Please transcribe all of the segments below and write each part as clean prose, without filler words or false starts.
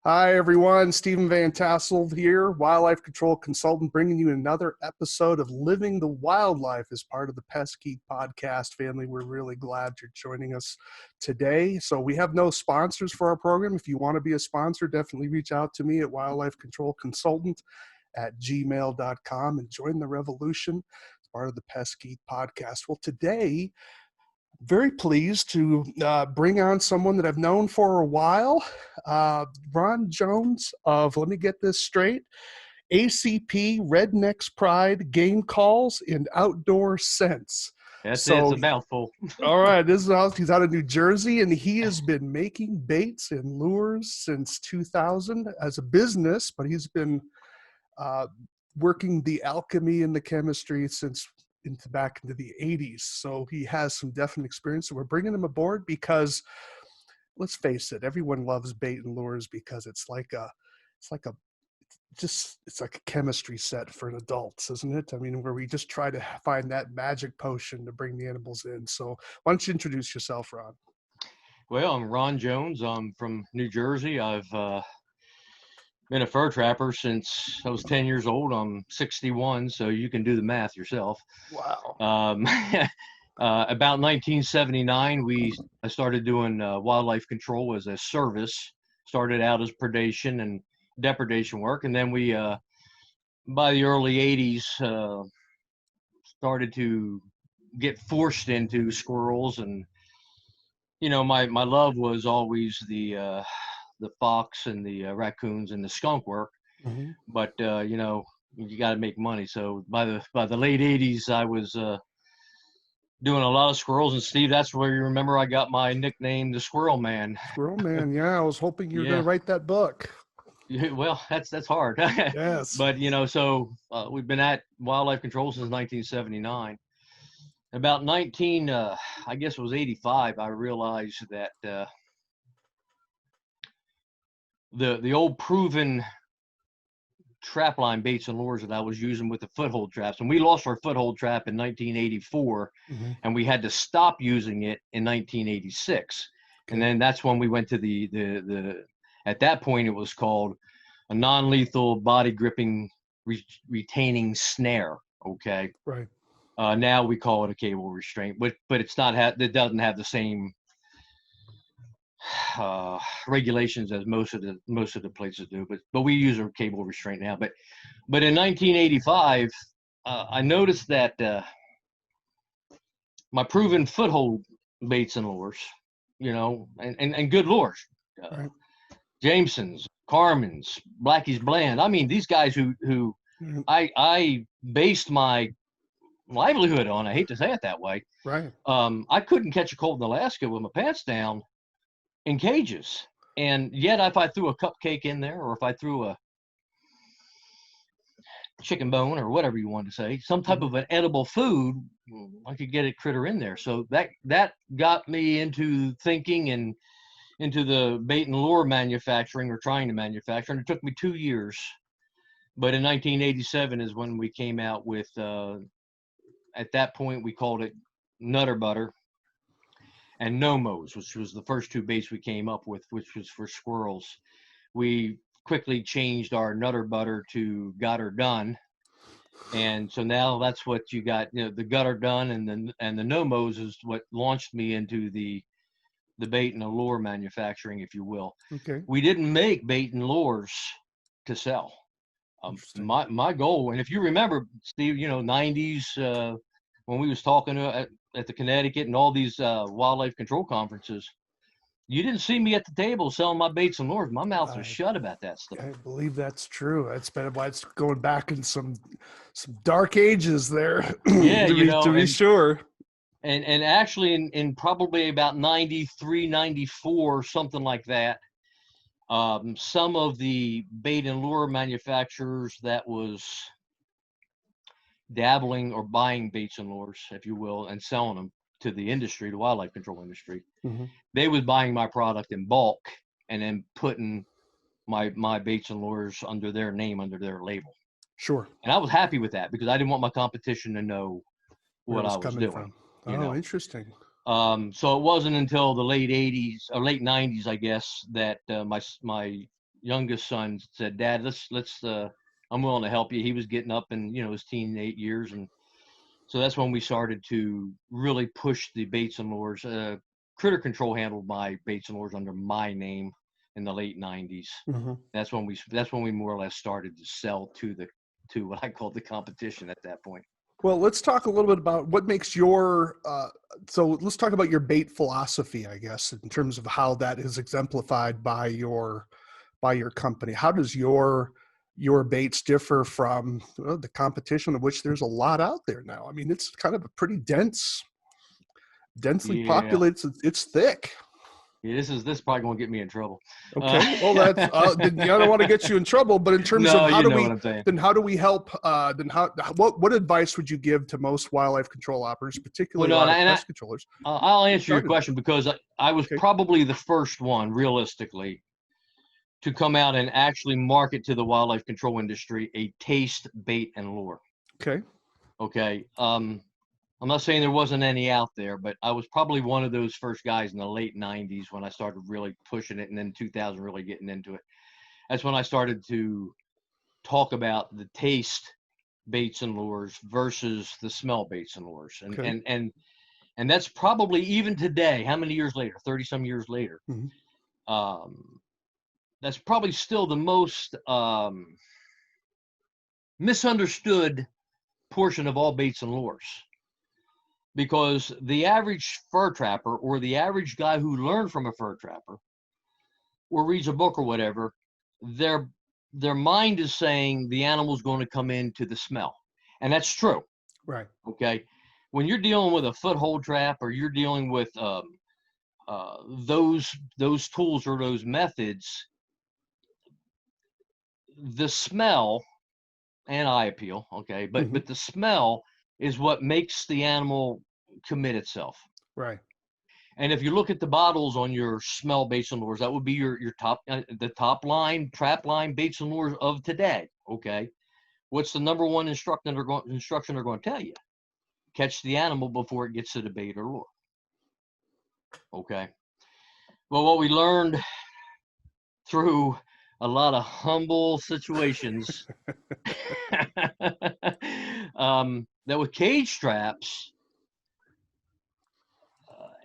Hi, everyone. Stephen Vantassel here, wildlife control consultant, bringing you another episode of Living the Wildlife as part of the Pesky podcast family. We're really glad you're joining us today. So we have no sponsors for our program. If you want to be a sponsor, definitely reach out to me at wildlifecontrolconsultant@gmail.com and join the revolution as part of the Pesky podcast. Well, today, very pleased to bring on someone that I've known for a while, Ron Jones of, let me get this straight, ACP, Rednecks Pride, Game Calls, and Outdoor Sense. It's a mouthful. All right, he's out of New Jersey, and he has been making baits and lures since 2000 as a business, but he's been working the alchemy and the chemistry since back into the 80s. So he has some definite experience. So we're bringing him aboard because, let's face it, everyone loves bait and lures because it's like a chemistry set for adults, isn't it? I mean, where we just try to find that magic potion to bring the animals in. So why don't you introduce yourself, Ron? Well, I'm Ron Jones. I'm from New Jersey. I've been a fur trapper since I was 10 years old. I'm 61, so you can do the math yourself. Wow. About 1979, I started doing wildlife control as a service. Started out as predation and depredation work, and then we, by the early 80s, started to get forced into squirrels. And my love was always the fox and the raccoons and the skunk work. Mm-hmm. But you got to make money. So by the late 80s, I was doing a lot of squirrels. And Steve, that's where you remember I got my nickname, the Squirrel Man. Squirrel Man, yeah. I was hoping you were going to write that book. Yeah, well, that's hard. Yes. But so we've been at wildlife control since 1979. About I guess it was 85, I realized that the old proven trap line baits and lures that I was using with the foothold traps, and we lost our foothold trap in 1984, mm-hmm. and we had to stop using it in 1986. Okay. And then that's when we went to the at that point it was called a non-lethal body gripping retaining snare. Okay. Right. Now we call it a cable restraint, but it's not it doesn't have the same regulations as most of the places do, but we use a cable restraint now. But in 1985, I noticed that my proven foothold baits and lures, and good lures, right. Jameson's, Carmen's, Blackie's Bland. I mean, these guys who mm-hmm. I based my livelihood on. I hate to say it that way. Right. I couldn't catch a cold in Alaska with my pants down in cages, and yet if I threw a cupcake in there, or if I threw a chicken bone or whatever you want to say, some type of an edible food, I could get a critter in there. So that got me into thinking and into the bait and lure manufacturing, or trying to manufacture, and it took me 2 years. But in 1987 is when we came out with at that point we called it Nutter Butter and Nomos, which was the first two baits we came up with, which was for squirrels. We quickly changed our Nutter Butter to Got Her Done, and so now that's what you got. The Got Her Done and the Nomos is what launched me into the bait and lure manufacturing, if you will. Okay. We didn't make bait and lures to sell. My goal, and if you remember, Steve, 90s when we was talking at the Connecticut and all these wildlife control conferences, you didn't see me at the table selling my baits and lures. My mouth was shut about that stuff. I believe that's true. It's going back in some dark ages there. Yeah, to be sure. And actually in probably about 93, 94, something like that, some of the bait and lure manufacturers that was dabbling or buying baits and lures, if you will, and selling them to the industry, the wildlife control industry, mm-hmm. they was buying my product in bulk and then putting my baits and lures under their name, under their label. Sure. And I was happy with that because I didn't want my competition to know what I was doing. From. Oh, interesting. So it wasn't until the late 80s or late 90s, I guess, that my youngest son said, "Dad, I'm willing to help you." He was getting up in, his teenage years, and so that's when we started to really push the baits and lures. Critter Control handled my baits and lures under my name in the late '90s. Mm-hmm. That's when we more or less started to sell to what I called the competition at that point. Well, let's talk a little bit about what makes your, so let's talk about your bait philosophy, I guess, in terms of how that is exemplified by your company. How does your baits differ from the competition, of which there's a lot out there now? I mean, it's kind of a pretty densely populated, it's thick. Yeah, this is probably going to get me in trouble. Okay, well, that's I don't want to get you in trouble, but in terms of how do we help? What advice would you give to most wildlife control operators, particularly pest controllers? I'll answer your question because I was probably the first one, realistically, to come out and actually market to the wildlife control industry a taste bait and lure. Okay. I'm not saying there wasn't any out there, but I was probably one of those first guys in the late '90s when I started really pushing it, and then 2000 really getting into it. That's when I started to talk about the taste baits and lures versus the smell baits and lures. And that's probably, even today, how many years later, 30 some years later, that's probably still the most misunderstood portion of all baits and lures. Because the average fur trapper or the average guy who learned from a fur trapper or reads a book or whatever, their mind is saying the animal's going to come into the smell. And that's true. Right. Okay. When you're dealing with a foothold trap, or you're dealing with those tools or those methods, the smell and eye appeal, okay, but the smell is what makes the animal commit itself. Right. And if you look at the bottles on your smell baits and lures, that would be your top, the top line, trap line baits and lures of today. Okay. What's the number one instruction they're going to tell you? Catch the animal before it gets to the bait or lure. Okay. Well, what we learned through a lot of humble situations that with cage traps,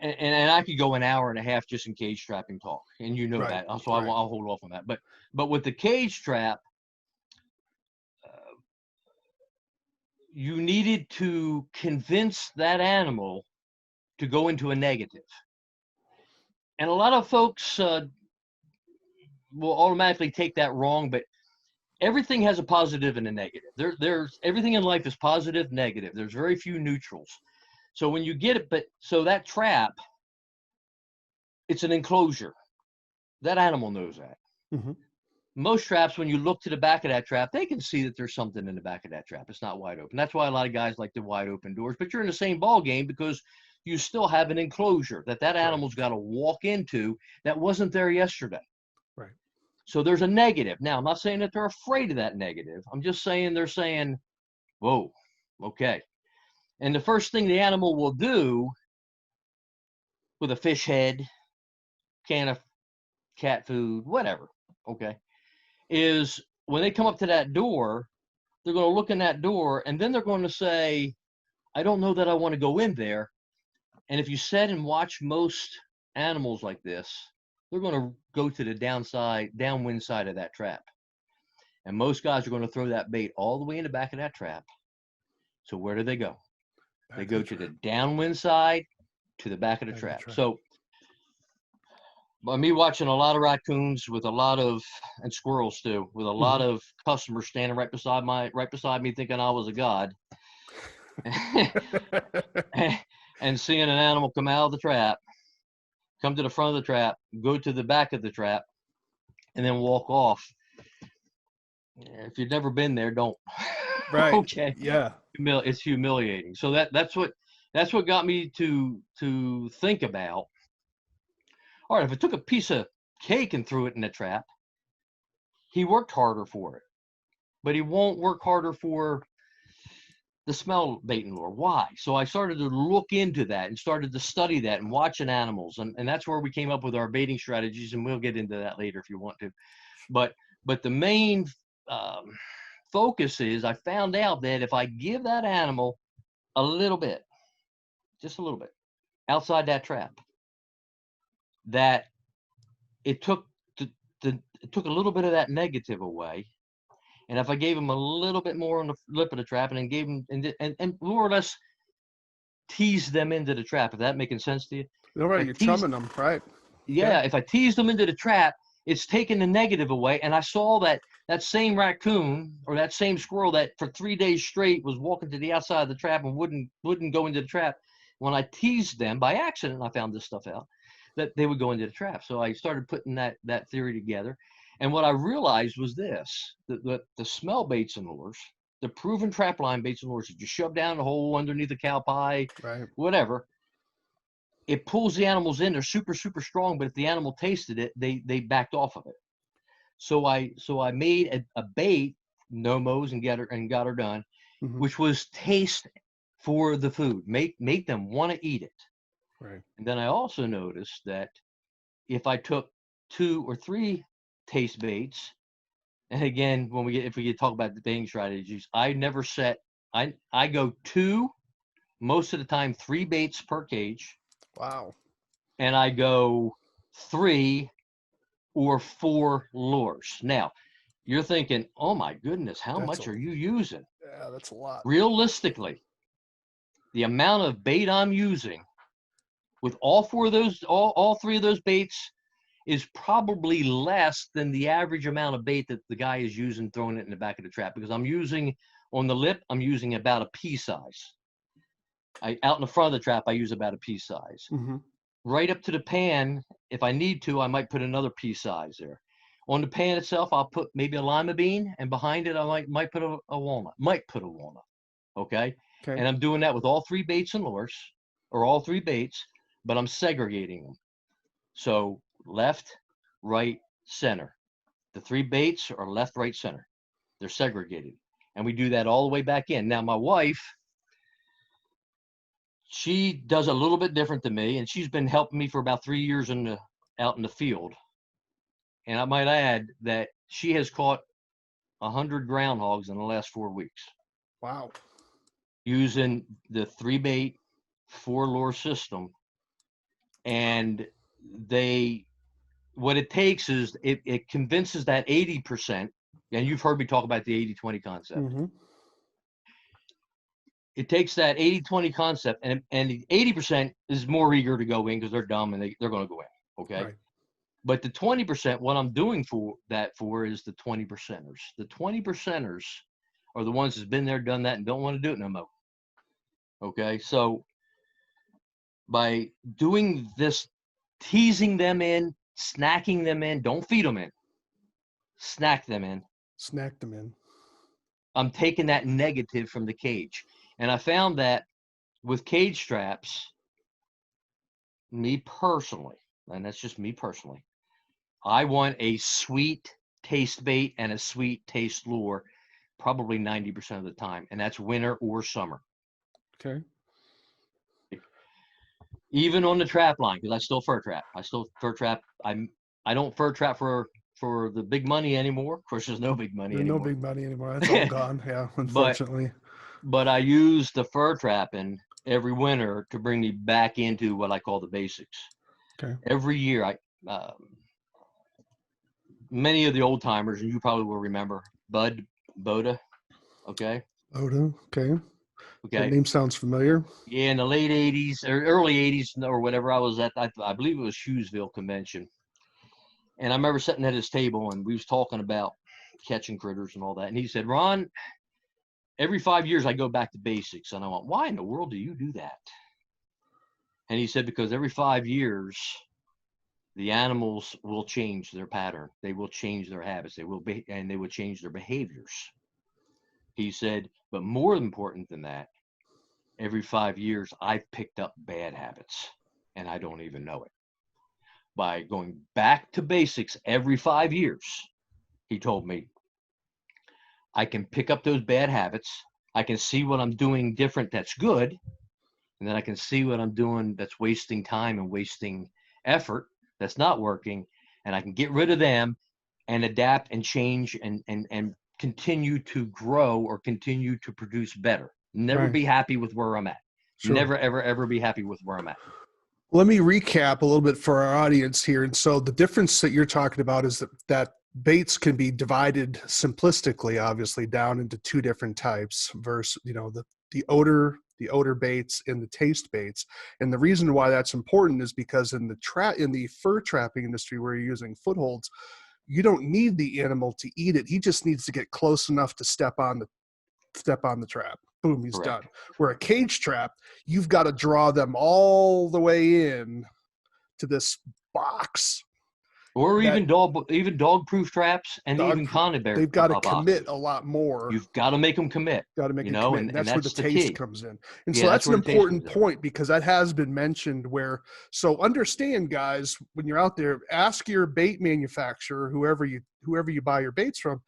and I could go an hour and a half just in cage trapping talk, and that, so I'll hold off on that. But with the cage trap, you needed to convince that animal to go into a negative, and a lot of folks will automatically take that wrong, but everything has a positive and a negative. There's everything in life is positive, negative. There's very few neutrals. So when you get it, so that trap, it's an enclosure. That animal knows that. Most traps, when you look to the back of that trap, they can see that there's something in the back of that trap. It's not wide open. That's why a lot of guys like the wide open doors, but you're in the same ball game because you still have an enclosure that animal's got to walk into that wasn't there yesterday. Right. So there's a negative. Now, I'm not saying that they're afraid of that negative. I'm just saying they're saying, whoa, okay. And the first thing the animal will do with a fish head, can of cat food, whatever, okay, is when they come up to that door, they're going to look in that door, and then they're going to say, I don't know that I want to go in there. And if you sit and watch most animals like this, they're going to go to the downwind side of that trap. And most guys are going to throw that bait all the way in the back of that trap. So where do they go? They go to the downwind side, to the back of the trap. So by me watching a lot of raccoons and squirrels too, with a lot of customers standing right beside me thinking I was a god, and seeing an animal come out of the trap, come to the front of the trap, go to the back of the trap, and then walk off. If you've never been there, don't. Right. Okay. Yeah. It's humiliating. So that's what got me to think about. All right, if I took a piece of cake and threw it in the trap, he worked harder for it, but he won't work harder for the smell bait and lure. Why? So I started to look into that and started to study that and watching animals, and that's where we came up with our baiting strategies, and we'll get into that later if you want to. But the main focus is I found out that if I give that animal a little bit, just a little bit, outside that trap, that it took it took a little bit of that negative away. And if I gave him a little bit more on the lip of the trap and then gave him and more or less teased them into the trap, if that making sense to you? All right, you're chumming them, right? Yeah, if I teased them into the trap, it's taking the negative away. And I saw that same raccoon or that same squirrel that for 3 days straight was walking to the outside of the trap and wouldn't go into the trap. When I teased them by accident, I found this stuff out, that they would go into the trap. So I started putting that theory together. And what I realized was this, that the smell baits and lures, the proven trap line baits and lures that you shove down the hole underneath the cow pie, Right. whatever, it pulls the animals in. They're super, super strong, but if the animal tasted it, they backed off of it. So I made a bait, Nomos and got her done, which was taste for the food, make them want to eat it. Right. And then I also noticed that if I took 2 or 3 taste baits, and again, if we get talk about the baiting strategies, I never set. I go 2, most of the time 3 baits per cage. Wow. And I go 3 or 4 lures. Now, you're thinking, oh my goodness, how much are you using? Yeah, that's a lot. Realistically, the amount of bait I'm using with all 3 of those baits is probably less than the average amount of bait that the guy is using throwing it in the back of the trap, because I'm using on the lip, I'm using about a pea size. Out in the front of the trap, I use about a pea size. Right up to the pan, if I need to, I might put another pea size there. On the pan itself, I'll put maybe a lima bean, and behind it, I might put a walnut. Okay? And I'm doing that with all 3 baits and lures, or all 3 baits, but I'm segregating them. So left, right, center. The 3 baits are left, right, center. They're segregated. And we do that all the way back in. Now, my wife, she does a little bit different than me, and she's been helping me for about 3 years out in the field. And I might add that she has caught 100 groundhogs in the last 4 weeks. Wow. Using the 3 bait, 4 lure system. And what it takes is it convinces that 80%, and you've heard me talk about the 80-20 concept. It takes that 80-20 concept, and the 80% is more eager to go in because they're dumb and they're going to go in, okay? Right. But the 20%, what I'm doing for is the 20%ers. The 20%ers are the ones that's been there, done that, and don't want to do it no more. Okay, so by doing this, teasing them in, snacking them in, don't feed them in, snack them in. Snack them in. I'm taking that negative from the cage. And I found that with cage traps, me personally, and that's just me personally, I want a sweet taste bait and a sweet taste lure probably 90% of the time, and that's winter or summer. Okay. Even on the trap line, because I still fur trap. I don't fur trap for the big money anymore. Of course, there's no big money anymore. No big money anymore. That's all gone. Yeah, unfortunately. But I use the fur trapping every winter to bring me back into what I call the basics. Okay. Every year, many of the old timers, and you probably will remember, Boda. Okay. Boda. Okay. Okay. That name sounds familiar. Yeah, in the late 80s or early 80s or whatever, I was at, I believe it was Hughesville Convention. And I remember sitting at his table and we was talking about catching critters and all that. And he said, Ron, every 5 years I go back to basics. And I went, why in the world do you do that? And he said, because every 5 years, the animals will change their pattern. They will change their habits. They will change their behaviors. He said, but more important than that, every 5 years, I've picked up bad habits, and I don't even know it. By going back to basics every 5 years, he told me, I can pick up those bad habits. I can see what I'm doing different that's good, and then I can see what I'm doing that's wasting time and wasting effort, that's not working, and I can get rid of them and adapt and change and continue to grow or continue to produce better. Never Right. be happy with where I'm at. Sure. Never, ever, ever be happy with where I'm at. Let me recap a little bit for our audience here. And so the difference that you're talking about is that baits can be divided simplistically, obviously, down into two different types versus, the odor baits and the taste baits. And the reason why that's important is because in the fur trapping industry where you're using footholds, you don't need the animal to eat it. He just needs to get close enough to step on the trap. Boom, he's Correct. done. Where a cage trap, you've got to draw them all the way in to this box. Or even dog-proof traps and even conibear They've got to boxes. commit a lot more. You've got to make them commit. Got to make them commit. And that's where the taste key. comes in. And Yeah, so that's an where the taste important comes in. point, because that has been mentioned so understand, guys, when you're out there, ask your bait manufacturer, whoever you buy your baits from,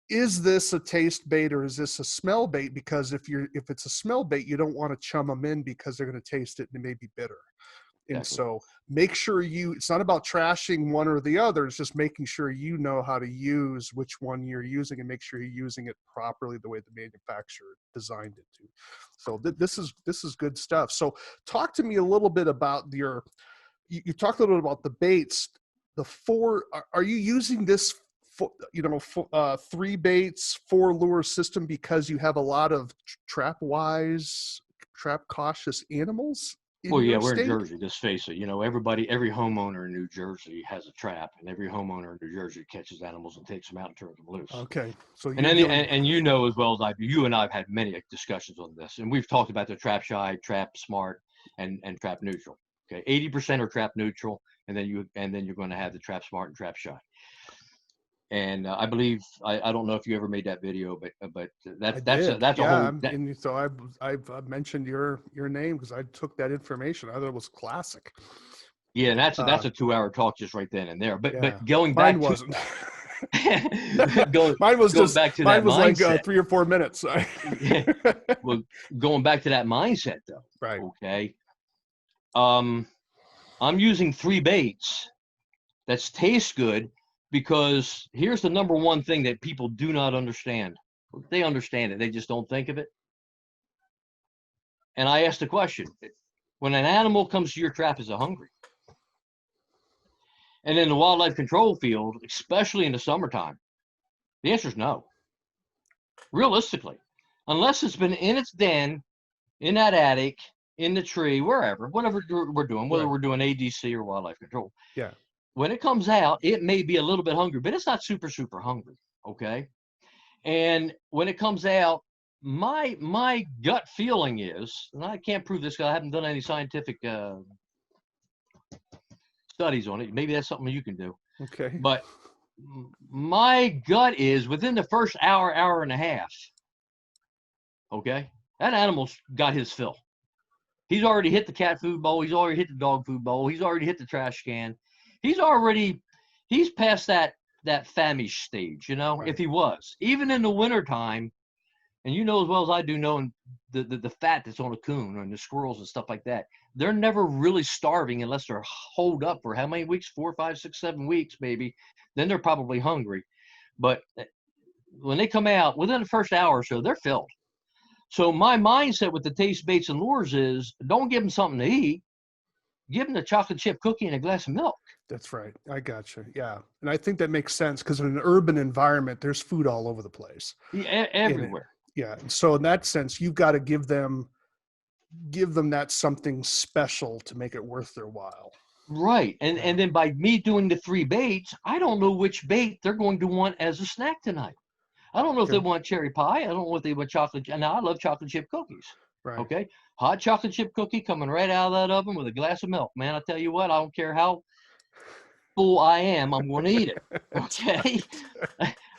is this a taste bait or is this a smell bait? Because if it's a smell bait, you don't want to chum them in because they're going to taste it and it may be bitter. And so make sure it's not about trashing one or the other. It's just making sure you know how to use which one you're using and make sure you're using it properly the way the manufacturer designed it to. So this is good stuff. So talk to me a little bit about you talked a little bit about the baits. Are you using this 3 baits, 4 lure system because you have a lot of trap cautious animals? Well, yeah, we're in Jersey. Let's face it. Every homeowner in New Jersey has a trap, and every homeowner in New Jersey catches animals and takes them out and turns them loose. Okay, so and as well as I do, you and I have had many discussions on this, and we've talked about the trap shy, trap smart, and trap neutral. Okay, 80% are trap neutral, and then you're going to have the trap smart and trap shy. And I believe I don't know if you ever made that video, but that's a whole. And so I've mentioned your name because I took that information. I thought it was classic. Yeah, and that's a 2-hour talk just right then and there. But going back, mine wasn't. Mine was just back to mine that was mindset. like 3 or 4 minutes. Yeah. Well, going back to that mindset though. Right. Okay. I'm using 3 baits that taste good. Because here's the number one thing that people do not understand. They understand it. They just don't think of it. And I asked the question, when an animal comes to your trap, is it hungry? And in the wildlife control field, especially in the summertime, the answer is no. Realistically, unless it's been in its den, in that attic, in the tree, whatever we're doing, whether we're doing ADC or wildlife control. Yeah. When it comes out, it may be a little bit hungry, but it's not super, super hungry, okay? And when it comes out, my gut feeling is, and I can't prove this because I haven't done any scientific studies on it. Maybe that's something you can do. Okay. But my gut is within the first hour and a half, okay, that animal's got his fill. He's already hit the cat food bowl. He's already hit the dog food bowl. He's already hit the trash can. He's past that famish stage, Right. if he was. Even in the wintertime, and you know as well as I do, knowing the fat that's on a coon and the squirrels and stuff like that, they're never really starving unless they're holed up for how many weeks? 4, 5, 6, 7 weeks, maybe. Then they're probably hungry. But when they come out, within the first hour or so, they're filled. So my mindset with the taste baits and lures is don't give them something to eat. Give them a chocolate chip cookie and a glass of milk. That's right. I gotcha. Yeah. And I think that makes sense because in an urban environment, there's food all over the place. Yeah, everywhere. Yeah. And so in that sense, you've got to give them that something special to make it worth their while. Right. And then by me doing the 3 baits, I don't know which bait they're going to want as a snack tonight. I don't know if they want cherry pie. I don't know if they want chocolate. Now, I love chocolate chip cookies. Right. Okay. Hot chocolate chip cookie coming right out of that oven with a glass of milk. Man, I tell you what, I don't care how full I am, I'm going to eat it. Okay.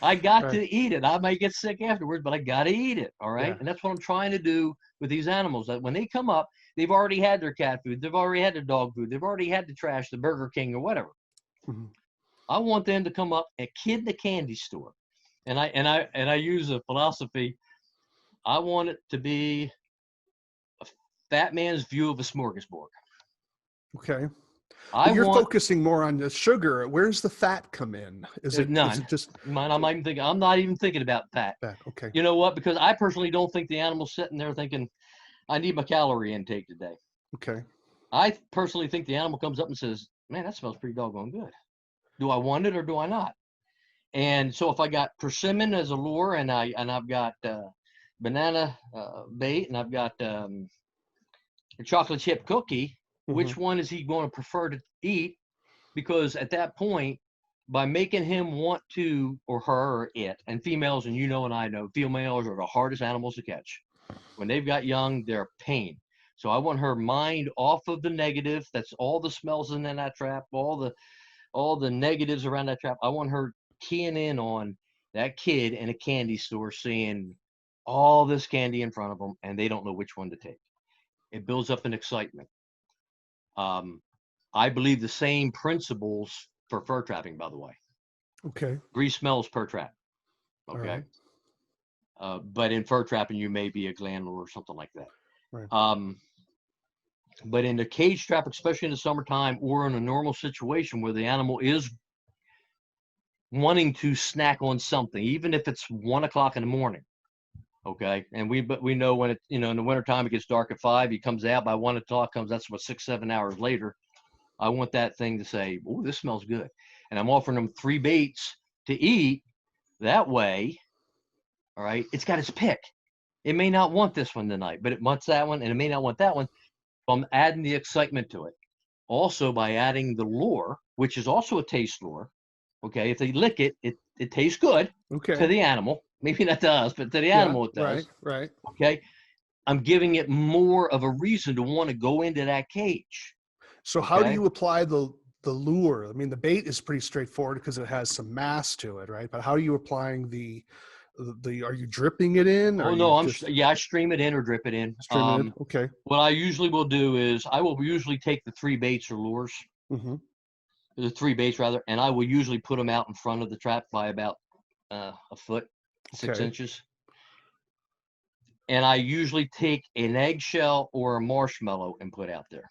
I got to eat it. I may get sick afterwards, but I got to eat it. All right. Yeah. And that's what I'm trying to do with these animals, that when they come up, they've already had their cat food. They've already had their dog food. They've already had the trash, the Burger King or whatever. Mm-hmm. I want them to come up a kid in the candy store. And I use a philosophy. I want it to be a fat man's view of a smorgasbord. Okay. I But you're want focusing more on the sugar. Where's the fat come in? Is none. it just I'm not even thinking about that. fat? Okay. You know what? Because I personally don't think the animal's sitting there thinking, I need my calorie intake today. Okay. I personally think the animal comes up and says, man, that smells pretty doggone good. Do I want it or do I not? And so if I got persimmon as a lure, and I've got banana bait, and I've got a chocolate chip cookie, which one is he going to prefer to eat? Because at that point, by making him want to, or her or it, and females, and you know and I know, females are the hardest animals to catch. When they've got young, they're a pain. So I want her mind off of the negative. That's all the smells in that trap, all the negatives around that trap. I want her keying in on that kid in a candy store seeing all this candy in front of them, and they don't know which one to take. It builds up an excitement. I believe the same principles for fur trapping, by the way. Okay. Grease smells per trap. Okay. Right. But in fur trapping, you may be a gland lure or something like that. Right. But in the cage trap, especially in the summertime or in a normal situation where the animal is wanting to snack on something, even if it's 1 o'clock in the morning. Okay. And we know when it, in the wintertime, it gets dark at 5, he comes out by 1 o'clock, that's what 6-7 hours later. I want that thing to say, oh, this smells good. And I'm offering them 3 baits to eat that way. All right. It's got its pick. It may not want this one tonight, but it wants that one, and it may not want that one. So I'm adding the excitement to it. Also, by adding the lure, which is also a taste lure. Okay. If they lick it, it tastes good to the animal. Maybe not to us, but to the animal it does. Right. Okay. I'm giving it more of a reason to want to go into that cage. So how do you apply the lure? I mean, the bait is pretty straightforward because it has some mass to it, right? But how are you applying the are you dripping it in? Oh no, I stream it in or drip it in. Stream it in. Okay. What I usually will do is I will usually take the 3 baits or lures, the 3 baits rather, and I will usually put them out in front of the trap by about a foot, 6 inches. And I usually take an eggshell or a marshmallow and put out there.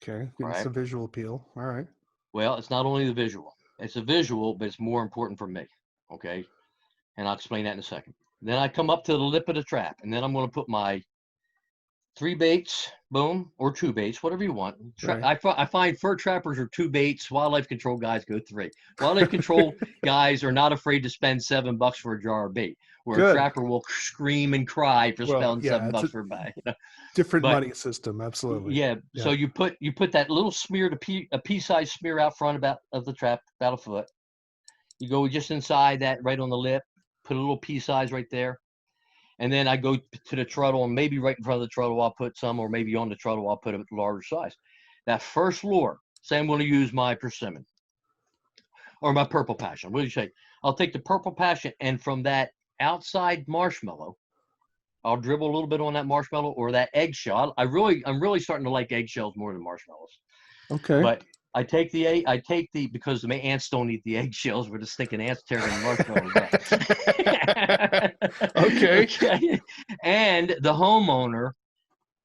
Okay, getting some visual appeal. All right. Well, it's not only the visual. It's a visual, but it's more important for me. Okay. And I'll explain that in a second. Then I come up to the lip of the trap, and then I'm going to put my 3 baits, boom, or 2 baits, whatever you want. I find fur trappers are 2 baits. Wildlife control guys go 3. Wildlife control guys are not afraid to spend $7 for a jar of bait, where a trapper will scream and cry for spending $7 for a bait. Different money system, absolutely. Yeah. So you put that little smear, a pea-sized smear out front of the trap, about a foot. You go just inside that, right on the lip. Put a little pea size right there. And then I go to the treadle, and maybe right in front of the treadle, I'll put some, or maybe on the treadle, I'll put a larger size. That first lure, say I'm going to use my persimmon or my purple passion. What do you say? I'll take the purple passion, and from that outside marshmallow, I'll dribble a little bit on that marshmallow or that eggshell. I'm really starting to like eggshells more than marshmallows. Okay. But I take because the ants don't eat the eggshells, where the stinking ants tear the marshmallows up. Okay. And the homeowner,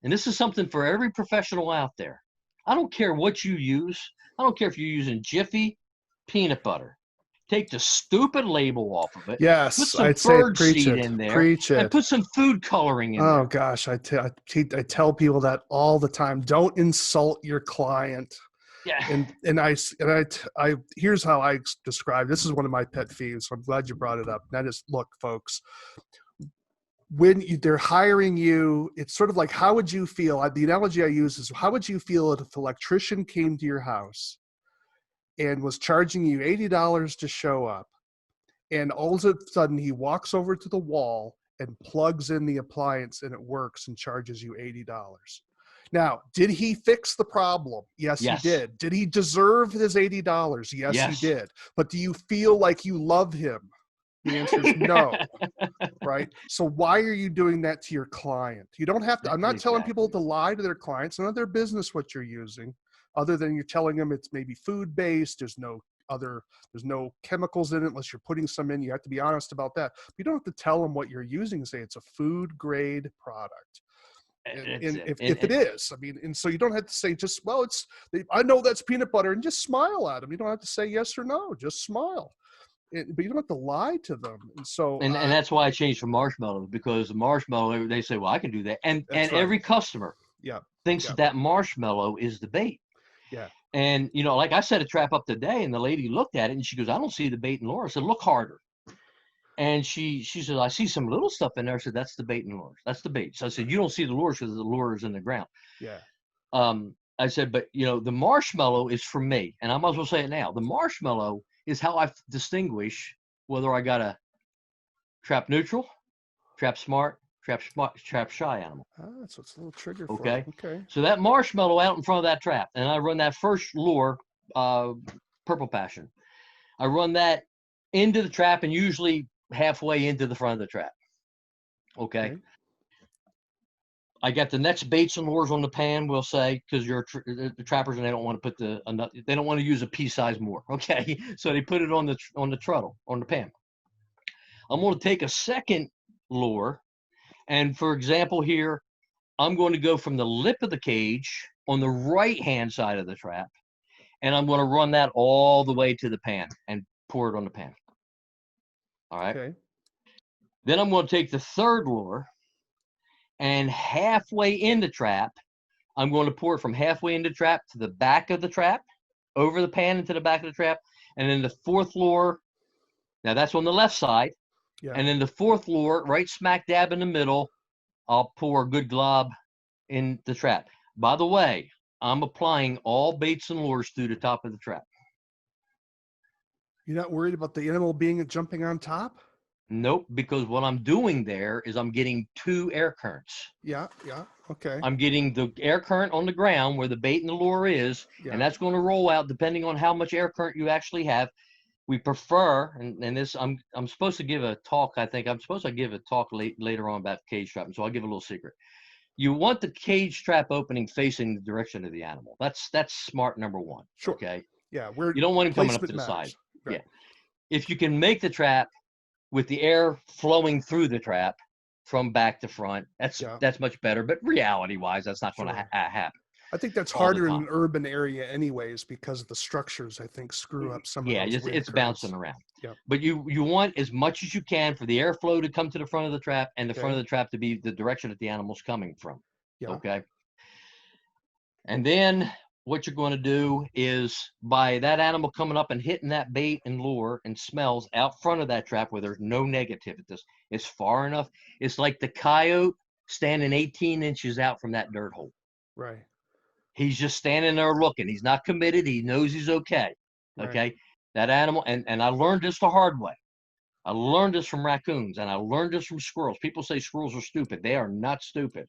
and this is something for every professional out there. I don't care what you use. I don't care if you're using Jiffy peanut butter. Take the stupid label off of it. Yes, put some bird seed in there, and put some food coloring in there. Oh gosh, I tell people that all the time. Don't insult your client. Yeah. And I here's how I describe. This is one of my pet peeves. So I'm glad you brought it up. And that is, look, folks, when they're hiring you, it's sort of like, how would you feel? The analogy I use is, how would you feel if an electrician came to your house and was charging you $80 to show up, and all of a sudden he walks over to the wall and plugs in the appliance and it works and charges you $80? Now, did he fix the problem? Yes, he did. Did he deserve his $80? Yes, he did. But do you feel like you love him? The answer is no, right? So why are you doing that to your client? You don't have to. I'm not telling people to lie to their clients. It's none of their business what you're using, other than you're telling them it's maybe food-based. There's no chemicals in it unless you're putting some in. You have to be honest about that. But you don't have to tell them what you're using. Say it's a food-grade product. That's it. If it is, I mean, and so you don't have to say just, well, I know that's peanut butter, and just smile at them. You don't have to say yes or no, just smile. But you don't have to lie to them. And so, And that's why I changed from marshmallows, because the marshmallow, they say, well, I can do that. And That's every right. customer Yeah. thinks Yeah. that marshmallow is the bait. Yeah. And, you know, like I set a trap up today, and the lady looked at it and she goes, I don't see the bait and lure. I said, look harder. And she said, I see some little stuff in there. I said, that's the bait and lures. That's the bait. So I said, you don't see the lures because the lure is in the ground. Yeah. I said, but, you know, the marshmallow is for me. And I might as well say it now. The marshmallow is how I distinguish whether I got a trap neutral, trap smart, trap shy animal. So it's a little trigger for Okay. it. Okay. So that marshmallow out in front of that trap, and I run that first lure, Purple Passion. I run that into the trap and usually halfway into the front of the trap. Okay. I got the next baits and lures on the pan, we'll say, because you're the trappers and they don't want to put they don't want to use a pea-size more. Okay. So they put it on the treadle, on the pan. I'm going to take a second lure. And for example, here, I'm going to go from the lip of the cage on the right-hand side of the trap, and I'm going to run that all the way to the pan and pour it on the pan. All right. Okay. Then I'm going to take the third lure, and halfway in the trap, I'm going to pour it from halfway in the trap to the back of the trap, over the pan into the back of the trap, and then the fourth lure, now that's on the left side, and then the fourth lure, right smack dab in the middle, I'll pour a good glob in the trap. By the way, I'm applying all baits and lures through the top of the trap. You're not worried about the animal jumping on top? Nope, because what I'm doing there is I'm getting two air currents. Yeah, okay. I'm getting the air current on the ground where the bait and the lure is, and that's going to roll out depending on how much air current you actually have. We prefer, and this, I'm supposed to give a talk, I think. I'm supposed to give a talk later on about cage trapping, so I'll give a little secret. You want the cage trap opening facing the direction of the animal. That's smart number one. Sure. Okay. Yeah, you don't want him coming up to the side. Right. Yeah. If you can make the trap with the air flowing through the trap from back to front, that's much better. But reality-wise, that's not going to happen. I think that's harder in an urban area anyways, because of the structures, I think, screw up some of those wind it's bouncing around. Yeah. But you want as much as you can for the airflow to come to the front of the trap and the front of the trap to be the direction that the animal's coming from. Yeah. Okay. And then what you're going to do is, by that animal coming up and hitting that bait and lure and smells out front of that trap where there's no negative at this, it's far enough. It's like the coyote standing 18 inches out from that dirt hole. Right. He's just standing there looking. He's not committed. He knows he's okay. Okay. Right. That animal, and I learned this the hard way. I learned this from raccoons, and I learned this from squirrels. People say squirrels are stupid. They are not stupid.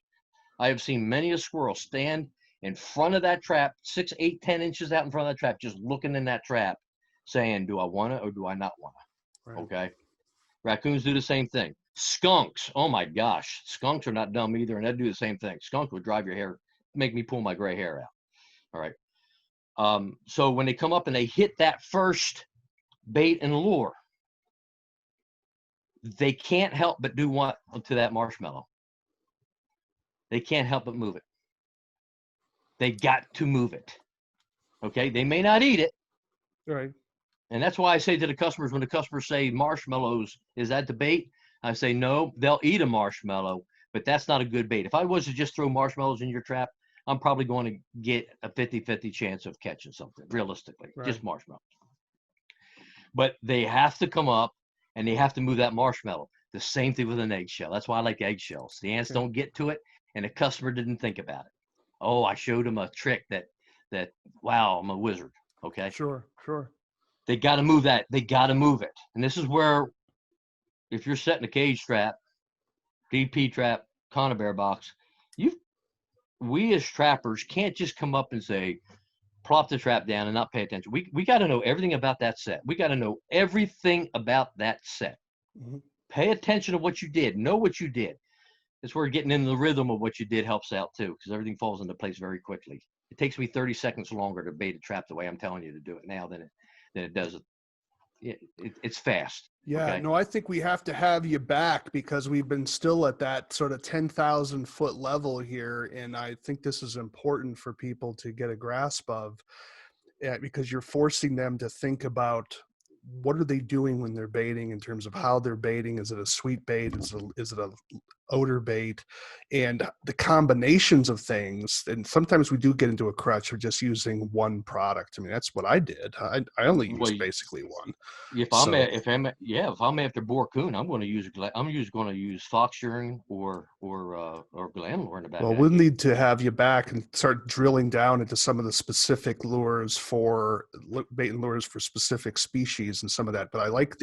I have seen many a squirrel stand in front of that trap, 6, 8, 10 inches out in front of that trap, just looking in that trap, saying, do I want it or do I not want it? Right. Okay. Raccoons do the same thing. Skunks, oh my gosh. Skunks are not dumb either, and they do the same thing. Skunk would drive your hair, make me pull my gray hair out. All right. So when they come up and they hit that first bait and lure, they can't help but do what to that marshmallow? They can't help but move it. They got to move it. Okay. They may not eat it. Right. And that's why I say to the customers, when the customers say marshmallows, is that the bait? I say, no, they'll eat a marshmallow, but that's not a good bait. If I was to just throw marshmallows in your trap, I'm probably going to get a 50-50 chance of catching something, realistically, just marshmallows. But they have to come up and they have to move that marshmallow. The same thing with an eggshell. That's why I like eggshells. The ants don't get to it, and the customer didn't think about it. Oh, I showed them a trick that wow, I'm a wizard. Okay. Sure. They got to move that. They got to move it. And this is where, if you're setting a cage trap, DP trap, conibear box, we as trappers can't just come up and say, plop the trap down and not pay attention. We got to know everything about that set. We got to know everything about that set. Mm-hmm. Pay attention to what you did. Know what you did. That's where getting into the rhythm of what you did helps out too, because everything falls into place very quickly. It takes me 30 seconds longer to bait a trap the way I'm telling you to do it now than it does it's fast. Yeah, Okay. no, I think we have to have you back because we've been still at that sort of 10,000 foot level here. And I think this is important for people to get a grasp of, because you're forcing them to think about what are they doing when they're baiting in terms of how they're baiting. Is it a sweet bait? Is it a odor bait? And the combinations of things. And sometimes we do get into a crutch of just using one product. I mean, that's what I did. I only Well, used basically one. if I'm So after boar coon, I'm going to use fox urine or gland lure in the back well, of that we'll game. need to have you back and start drilling down into some of the specific lures for bait and lures for specific species and some of that. But I like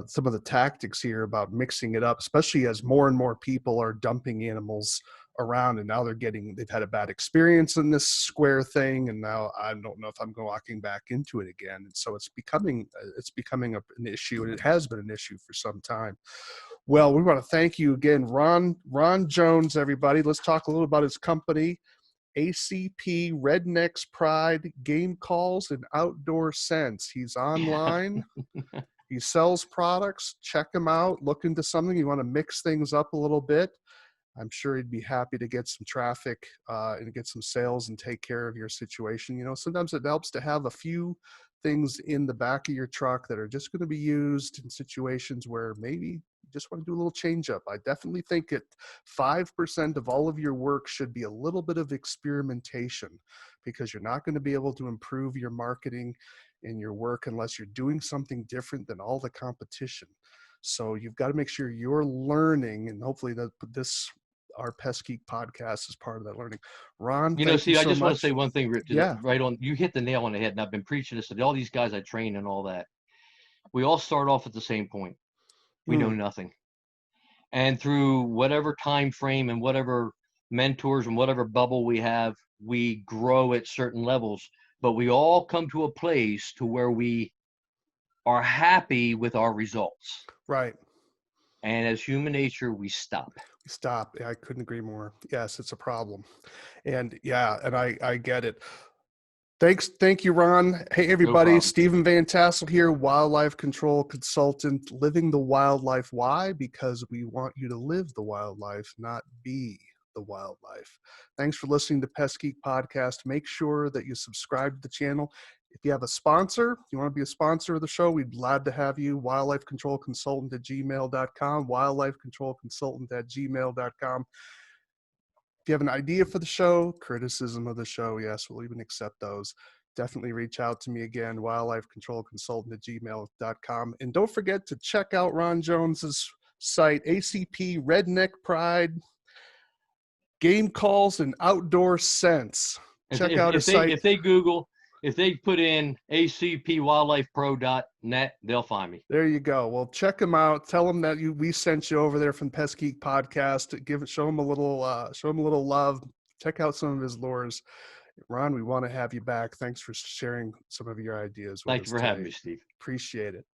some of the tactics here about mixing it up, especially as more and more people are dumping animals around, and now they've had a bad experience in this square thing, and now I don't know if I'm walking back into it again. And so it's becoming an issue, and it has been an issue for some time. Well, we want to thank you again, Ron Jones, everybody. Let's talk a little about his company, ACP Redneck's Pride Game Calls and Outdoor Sense. He's online. Yeah. He sells products. Check him out. Look into something. You want to mix things up a little bit. I'm sure he'd be happy to get some traffic and get some sales and take care of your situation. You know, sometimes it helps to have a few things in the back of your truck that are just going to be used in situations where maybe you just want to do a little change up. I definitely think 5% of all of your work should be a little bit of experimentation, because you're not going to be able to improve your marketing in your work unless you're doing something different than all the competition. So you've got to make sure you're learning, and hopefully our Pesky podcast is part of that learning. Ron, thank you I so just want to much. say one thing, Rick, Yeah. right on. You hit the nail on the head, and I've been preaching this to all these guys I train and all that. We all start off at the same point. We know nothing. And through whatever time frame and whatever mentors and whatever bubble we have, we grow at certain levels. But we all come to a place to where we are happy with our results. Right. And as human nature, we stop. I couldn't agree more. Yes, it's a problem. And yeah, and I get it. Thank you, Ron. Hey, everybody, No Stephen Vantassel here, wildlife control consultant, living the wildlife. Why? Because we want you to live the wildlife, not be the wildlife. Thanks for listening to Pesky Podcast. Make sure that you subscribe to the channel. If you have a sponsor, you want to be a sponsor of the show, we'd be glad to have you. wildlifecontrolconsultant@gmail.com, wildlifecontrolconsultant@gmail.com. If you have an idea for the show, criticism of the show, yes, we'll even accept those. Definitely reach out to me again, wildlifecontrolconsultant@gmail.com. And don't forget to check out Ron Jones's site, ACP Redneck Pride Game Calls and Outdoor Sense. Check out his site. If they put in acpwildlifepro.net, they'll find me. There you go. Well, check them out. Tell them that we sent you over there from Pesky Podcast. Show him a little love. Check out some of his lures. Ron, we want to have you back. Thanks for sharing some of your ideas with us. Thank you for having me, Steve. Appreciate it.